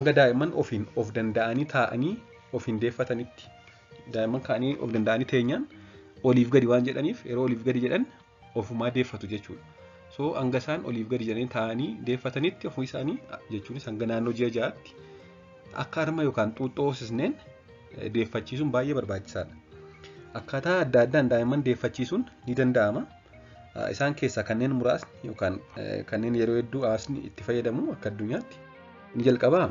hanga daa'imman of danda'anii taa'anii ofiin deeffatanitti. Daa'imman ka'anii of danda'anii teenyaan oliif gadi waan jedhaniif yeroo oliif gadi jedhan ofumaa deeffatu jechuudha. So hanga isaan oliif gadi jedhanii taa'anii deeffatanitti ofii isaanii jechuunis hanga naannoo ji'a ja'aatti akka harma yookaan xuuxxoo hoosisneen deeffachiisuun baay'ee barbaachisaadha. Akkaataa adda addaan daa'imman deeffachiisuun ni danda'ama. Isaan keessaa kanneen muraasni yookaan kanneen yeroo hedduu hawaasni itti fayyadamu akka addunyaatti ni jalqabaa.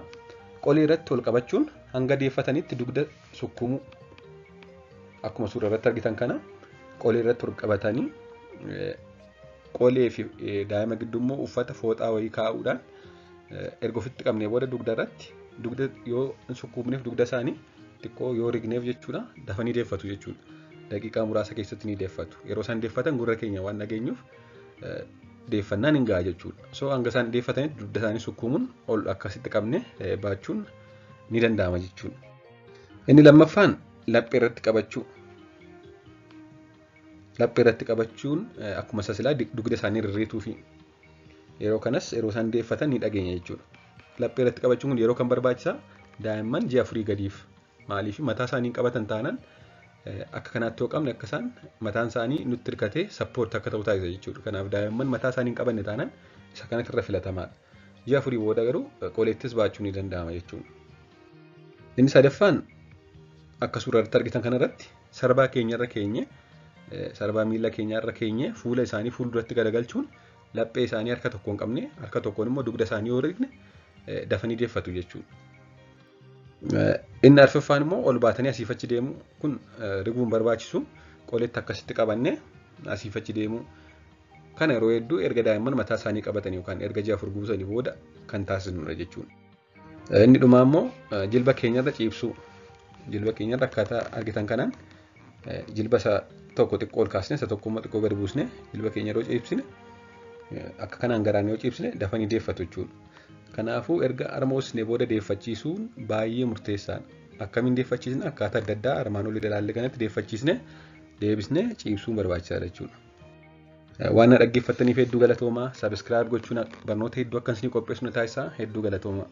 Qolee irratti ol qabachuun hanga deeffatanitti dugda sukkumuu. Akkuma suura irratti argitan kana qolee irratti ol qabatanii qolee fi daa'ima gidduu immoo uffata fooxaa wayii kaa'uudhaan erga ofitti qabnee booda dugda irratti dugda yoo hin sukkuumneef dugda isaanii xiqqoo yoo rigneef jechuudha dafanii deeffatu jechuudha. Daqiiqaa muraasa keessatti ni deeffatu. Yeroo isaan deeffatan gurra keenya waan dhageenyuuf deeffannaan hin ga'a jechuudha. So hanga isaan deeffatanitti dugda isaanii sukkuumuun ol akkasitti qabne baachuun ni danda'ama jechuudha. Inni lammaffaan laphee irratti qabachuu. Laphee irratti qabachuun akkuma sasilaa dugda isaanii rirriituu fi yeroo kanas yeroo isaan deeffatan ni dhageenya jechuudha. Laphee irratti qabachuun kun yeroo kan barbaachisaa daa'imman ji'a 4 gadiif maaliif mataa isaanii qabatan taanaan akka kanaatti yoo qabne akka isaan mataan isaanii nutti hirkatee sappoort akka ta'u taasisa jechuudha. Kanaaf daa'imman mataa isaanii hin qabanne taanaan isa kanatti irra filatamaadha. Ji'a 4 booda garuu qoleettis baachuu ni danda'ama jechuudha. Inni sadaffaan akka suura irratti argitan kanarratti sarbaa keenyarra keenye sarbaa miila keenyarra keenye fuula isaanii fuulduratti garagalchuun laphee isaanii harka tokko hin qabne harka tokkoon immoo dugda isaanii yoo rigne dafanii deeffatu jechuudha. Inni arfaffaan immoo ol baatanii asiifachi deemuu kun riguun barbaachisu qoleetti akkasitti qabanne asiifachi deemuu kana yeroo hedduu erga daa'imman mataa isaanii qabatan yookaan erga ji'a 4 guutanii booda kan taasisnudha jechuudha. Inni dhumaa immoo jilba keenyarra ciibsuu. Jilba keenyarra akkaataa argitan kanaan jilba isa tokko xiqqoo ol kaasne isa tokko immoo xiqqoo gadi buusne jilba keenya yeroo ciibsine akka kanaan garaan yoo ciibsine dafanii deeffatu jechuudha. Kanaafuu erga harma hoosisnee booda deeffachiisuun baay'ee murteessaadha. Akkamiin deeffachiisna akkaataa adda addaa armaan olii ilaalle kanatti deeffachiisne deebisne ciibsuun barbaachisaadha jechuudha. Waan na dhaggeeffattaniif hedduu galatoomaa. Sabiskiraayib gochuun barnoota hedduu akka isin qopheessu na taasisaa. Hedduu galatoomaa.